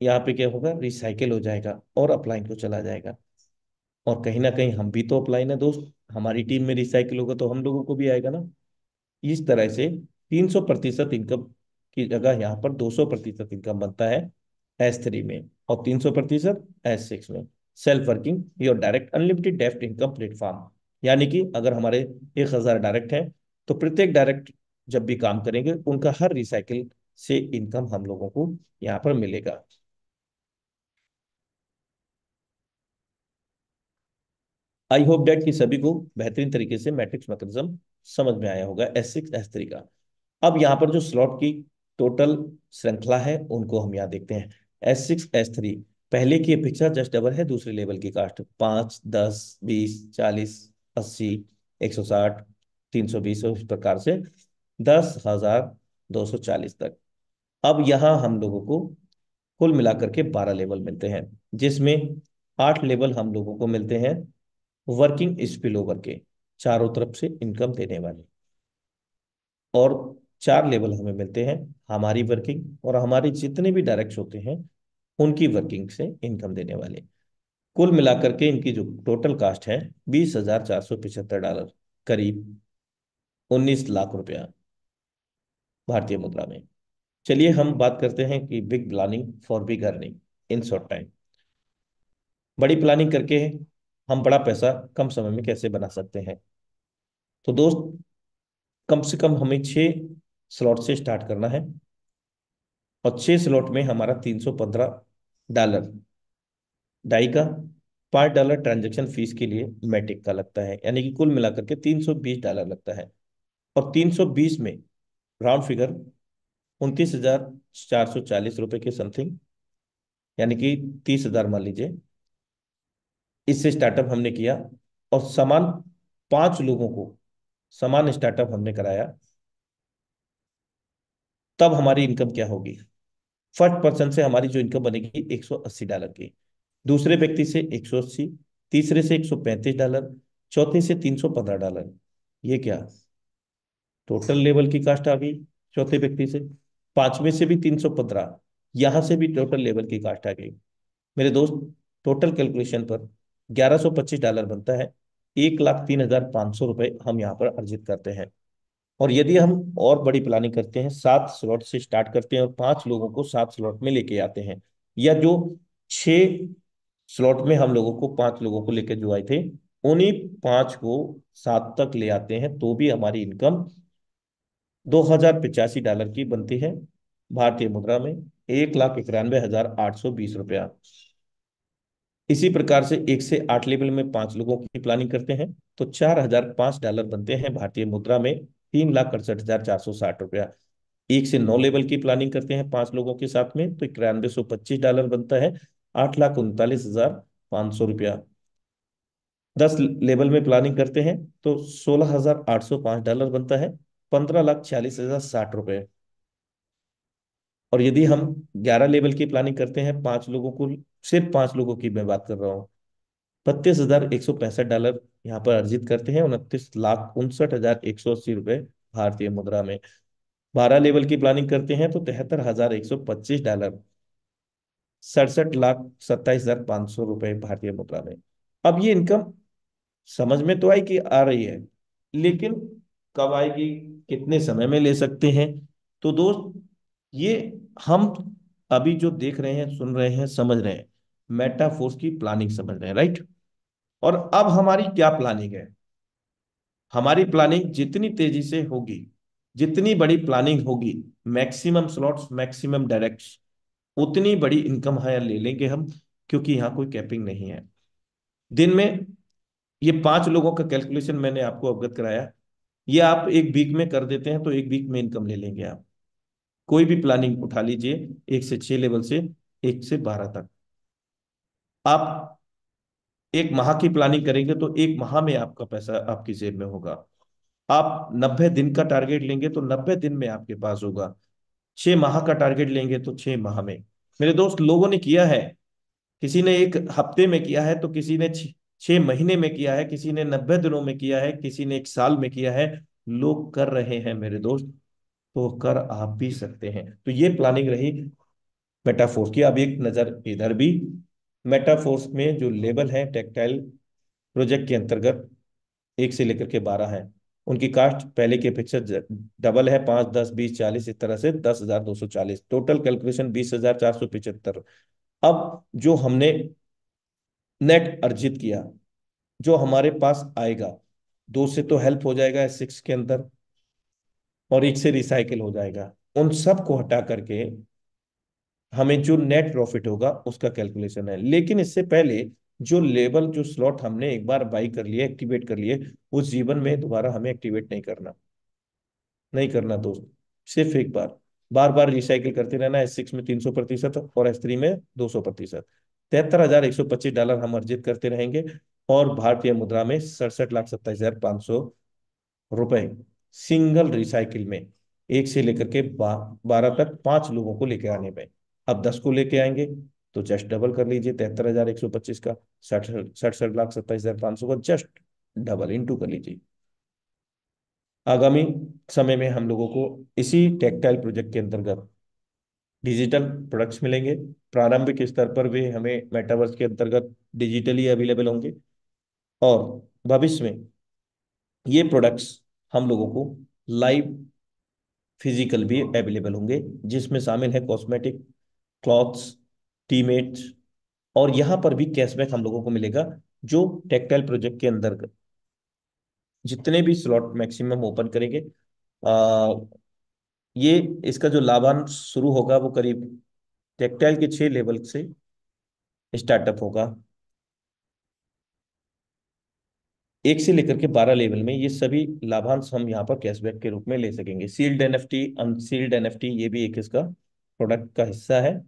यहाँ पे क्या होगा, रिसाइकिल हो जाएगा और अपलाइन को चला जाएगा। और कहीं ना कहीं हम भी तो अपलाइन है दोस्त, हमारी टीम में रिसाइकिल होगा तो हम लोगों को भी आएगा ना। इस तरह से 300% इनकम की जगह यहाँ पर 200% इनकम बनता है S3 में, और 300% S6 में। Self working your direct unlimited depth income platform, यानी कि अगर हमारे 1000 डायरेक्ट हैं, तो प्रत्येक डायरेक्ट जब भी काम करेंगे उनका हर रिसाइकिल से इनकम हम लोगों को यहाँ पर मिलेगा। आई होप डेट कि सभी को बेहतरीन तरीके से मैट्रिक्स मैकेनिज्म समझ में आया होगा S6 S3 का। अब यहाँ पर जो स्लॉट की टोटल श्रृंखला है उनको हम यहाँ देखते हैं। S6 S3 पहले की अपेक्षा जस्ट डबल है, दूसरे लेवल की कास्ट 5, 10, 20, 40, 80, 160, 320, इस प्रकार से 10,240 तक। अब यहाँ हम लोगों को कुल मिलाकर के 12 लेवल मिलते हैं, जिसमें 8 लेवल हम लोगों को मिलते हैं वर्किंग स्पिल ओवर के, चारों तरफ से इनकम देने वाले, और 4 लेवल हमें मिलते हैं हमारी वर्किंग और हमारे जितने भी डायरेक्ट्स होते हैं उनकी वर्किंग से इनकम देने वाले। कुल मिलाकर के इनकी जो टोटल कास्ट है $20,475, करीब 19 लाख रुपया भारतीय मुद्रा में। चलिए हम बात करते हैं कि big planning for big earning in short time. बड़ी प्लानिंग करके हम बड़ा पैसा कम समय में कैसे बना सकते हैं? तो दोस्त, कम से कम हमें 6 स्लॉट से स्टार्ट करना है। और 6 स्लॉट में हमारा $315 डाई का, $5 ट्रांजेक्शन फीस के लिए मैटिक का लगता है, यानी कि कुल मिलाकर के $320 लगता है। और 320 में राउंड फिगर 29,440 रुपए के समथिंग, यानी कि 30,000 मान लीजिए। इससे स्टार्टअप हमने किया, और समान 5 लोगों को समान स्टार्टअप हमने कराया। तब हमारी इनकम क्या होगी? फर्स्ट पर्सन से हमारी जो इनकम बनेगी $180 की, दूसरे व्यक्ति से 180, तीसरे से $135, चौथे से $315। ये क्या, टोटल लेवल की कास्ट आ गई चौथे व्यक्ति से। पांचवें से भी 315, यहां से भी टोटल लेवल की कास्ट आ गई। मेरे दोस्त, टोटल कैलकुलेशन पर $1125 बनता है। 1,03,500 रुपये हम यहाँ पर अर्जित करते हैं। और यदि हम और बड़ी प्लानिंग करते हैं, 7 स्लॉट से स्टार्ट करते हैं और 5 लोगों को 7 स्लॉट में लेके आते हैं, या जो 6 स्लॉट में हम लोगों को 5 लोगों को लेकर जो आए थे, उन्हीं 5 को 7 तक ले आते हैं, तो भी हमारी इनकम $2,085 की बनती है, भारतीय मुद्रा में 1,91,820 रुपया। इसी प्रकार से 1 से 8 लेवल में 5 लोगों की प्लानिंग करते हैं, तो $4,005 बनते हैं, भारतीय मुद्रा में 3,68,460 रुपया। 1 से 9 लेवल की प्लानिंग करते हैं 5 लोगों के साथ में, तो $9125 बनता है, 8,39,500 रुपया। 10 लेवल में प्लानिंग करते हैं तो $16,805 बनता है, 15,46,060 रुपये। और यदि हम 11 लेवल की प्लानिंग करते हैं 5 लोगों को, सिर्फ 5 लोगों की मैं बात कर रहा हूँ, $32,165 यहाँ पर अर्जित करते हैं, 29,59,180 रुपये भारतीय मुद्रा में। 12 लेवल की प्लानिंग करते हैं तो $73,125, 67,27,500 रुपये भारतीय मुद्रा में। अब ये इनकम समझ में तो आई कि आ रही है, लेकिन कब आएगी, कितने समय में ले सकते हैं? तो दोस्त, ये हम अभी जो देख रहे हैं, सुन रहे हैं, समझ रहे हैं, मेटाफोर्स की प्लानिंग समझ रहे हैं, राइट? और अब हमारी क्या प्लानिंग है? हमारी प्लानिंग जितनी तेजी से होगी, जितनी बड़ी प्लानिंग होगी, मैक्सिमम स्लॉट्स, मैक्सिमम डायरेक्ट्स, उतनी बड़ी इनकम है ले लेंगे हम, क्योंकि यहाँ कोई कैपिंग नहीं है। दिन में ये 5 लोगों का कैलकुलेशन मैंने आपको अवगत कराया, ये आप एक वीक में कर देते हैं तो एक वीक में इनकम ले लेंगे आप। कोई भी प्लानिंग उठा लीजिए, 1 से 6 लेवल से 1 से 12 तक। आप 1 माह की प्लानिंग करेंगे तो 1 माह में आपका पैसा आपकी जेब में होगा। आप 90 दिन का टारगेट लेंगे तो 90 दिन में आपके पास होगा। 6 माह का टारगेट लेंगे तो 6 माह में। मेरे दोस्त, लोगों ने किया है, किसी ने 1 हफ्ते में किया है, तो किसी ने 6 महीने में किया है, किसी ने 90 दिनों में किया है, किसी ने 1 साल में किया है। लोग कर रहे हैं मेरे दोस्त, तो कर आप भी सकते हैं। तो ये प्लानिंग रही मेटाफोर्स की। अब एक नजर इधर भी, मेटाफोर्स में जो लेबल है टेक्सटाइल प्रोजेक्ट के अंतर्गत, 1 से लेकर के 12 है, उनकी कास्ट पहले की अपेक्षा डबल है, 5, 10, 20, 40, इस तरह से 10,240, टोटल कैलकुलेशन 20,475। अब जो हमने नेट अर्जित किया, जो हमारे पास आएगा, 2 से तो हेल्प हो जाएगा S6 के अंदर, और 1 से रिसाइकिल हो जाएगा। उन सब को हटा करके हमें जो नेट प्रॉफिट होगा उसका कैलकुलेशन है। लेकिन इससे पहले जो लेवल, जो स्लॉट हमने एक बार बाई कर लिए, एक्टिवेट कर लिए, उस जीवन में दोबारा हमें एक्टिवेट नहीं करना, नहीं करना दोस्त। सिर्फ एक बार, बार बार रिसाइकिल करते रहना। S6 में 300% और S3 में 200%। $73,125 हम अर्जित करते रहेंगे, और भारतीय मुद्रा में 67,27,500 रुपए, सिंगल रिसाइकिल में, 1 से लेकर के 12 तक 5 लोगों को लेके आने में। अब 10 को लेके आएंगे तो जस्ट डबल कर लीजिए, 73,125 का 67,27,500 का जस्ट डबल इंटू कर लीजिए। आगामी समय में हम लोगों को इसी टेक्सटाइल प्रोजेक्ट के अंतर्गत डिजिटल प्रोडक्ट्स मिलेंगे। प्रारंभिक स्तर पर वे हमें मेटावर्स के अंतर्गत डिजिटली अवेलेबल होंगे, और भविष्य में ये प्रोडक्ट्स हम लोगों को लाइव फिजिकल भी अवेलेबल होंगे, जिसमें शामिल है कॉस्मेटिक, क्लॉथ्स, टीमेट्स। और यहाँ पर भी कैशबैक हम लोगों को मिलेगा, जो टेक्सटाइल प्रोजेक्ट के अंतर्गत जितने भी स्लॉट मैक्सिमम ओपन करेंगे, ये इसका जो लाभांश शुरू होगा वो करीब टेक्सटाइल के 6 लेवल से स्टार्टअप होगा। 1 से लेकर के 12 लेवल में ये सभी लाभांश हम यहाँ पर कैशबैक के रूप में ले सकेंगे। सील्ड एनएफटी, अनसील्ड एनएफटी, ये भी एक इसका प्रोडक्ट का हिस्सा है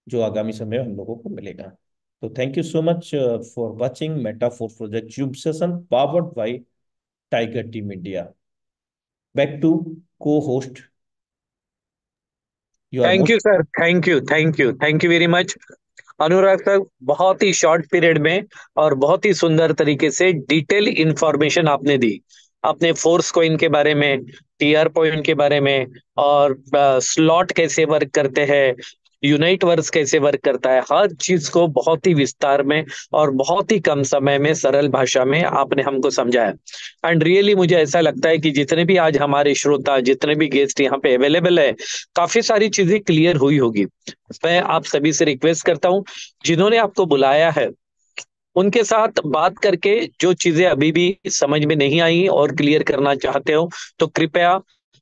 जो आगामी समय में हम लोगों को मिलेगा। तो thank you so much for watching Metaphor project tube session powered by tiger team India. Back to co host, you are thank most. You sir, thank you, thank you, thank you very much. Anurag sir, बहुत ही short period में और बहुत ही सुंदर तरीके से detail information आपने दी। आपने फोर्स कॉइन के बारे में, टीआर पॉइंट के बारे में, और स्लॉट कैसे वर्क करते हैं, यूनाइट वर्स कैसे वर्क करता है, हर चीज को बहुत ही विस्तार में और बहुत ही कम समय में सरल भाषा में आपने हमको समझाया। एंड रियली मुझे ऐसा लगता है कि जितने भी आज हमारे श्रोता, जितने भी गेस्ट यहाँ पे अवेलेबल है, काफी सारी चीजें क्लियर हुई होगी। मैं आप सभी से रिक्वेस्ट करता हूँ, जिन्होंने आपको बुलाया है उनके साथ बात करके जो चीजें अभी भी समझ में नहीं आई और क्लियर करना चाहते हो, तो कृपया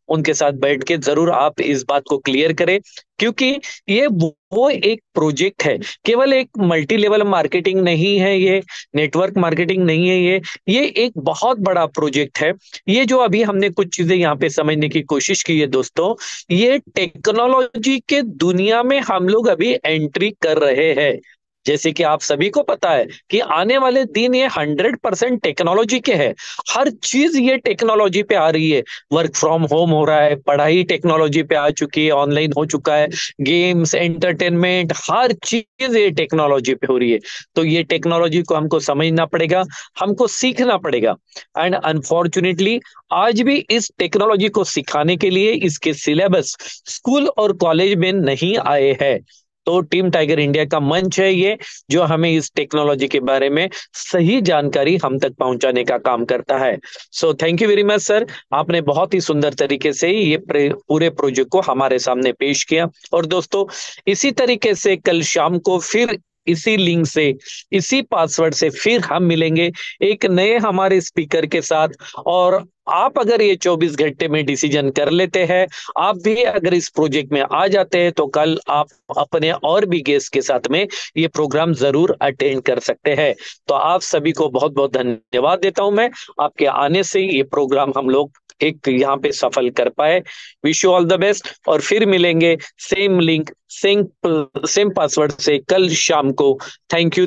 उनके साथ बैठ के जरूर आप इस बात को क्लियर करें। क्योंकि ये वो एक प्रोजेक्ट है, केवल एक मल्टी लेवल मार्केटिंग नहीं है ये, नेटवर्क मार्केटिंग नहीं है ये एक बहुत बड़ा प्रोजेक्ट है। ये जो अभी हमने कुछ चीजें यहाँ पे समझने की कोशिश की है दोस्तों, ये टेक्नोलॉजी के दुनिया में हम लोग अभी एंट्री कर रहे हैं। जैसे कि आप सभी को पता है कि आने वाले दिन ये 100% टेक्नोलॉजी के हैं। हर चीज ये टेक्नोलॉजी पे आ रही है। वर्क फ्रॉम होम हो रहा है, पढ़ाई टेक्नोलॉजी पे आ चुकी है, ऑनलाइन हो चुका है, गेम्स, एंटरटेनमेंट, हर चीज ये टेक्नोलॉजी पे हो रही है। तो ये टेक्नोलॉजी को हमको समझना पड़ेगा, हमको सीखना पड़ेगा। एंड अनफॉर्चुनेटली आज भी इस टेक्नोलॉजी को सिखाने के लिए इसके सिलेबस स्कूल और कॉलेज में नहीं आए हैं। तो टीम टाइगर इंडिया का मंच है ये, जो हमें इस टेक्नोलॉजी के बारे में सही जानकारी हम तक पहुंचाने का काम करता है। So thank you very much sir, आपने बहुत ही सुंदर तरीके से ये पूरे प्रोजेक्ट को हमारे सामने पेश किया। और दोस्तों, इसी तरीके से कल शाम को फिर इसी लिंक से, इसी पासवर्ड से फिर हम मिलेंगे एक नए हमारे स्पीकर के साथ। और आप अगर ये 24 घंटे में डिसीजन कर लेते हैं, आप भी अगर इस प्रोजेक्ट में आ जाते हैं, तो कल आप अपने और भी गेस्ट के साथ में ये प्रोग्राम जरूर अटेंड कर सकते हैं। तो आप सभी को बहुत बहुत धन्यवाद देता हूं मैं, आपके आने से ये प्रोग्राम हम लोग एक यहाँ पे सफल कर पाए। Wish you all the best, और फिर मिलेंगे सेम लिंक, सेम पासवर्ड से कल शाम को। Thank you.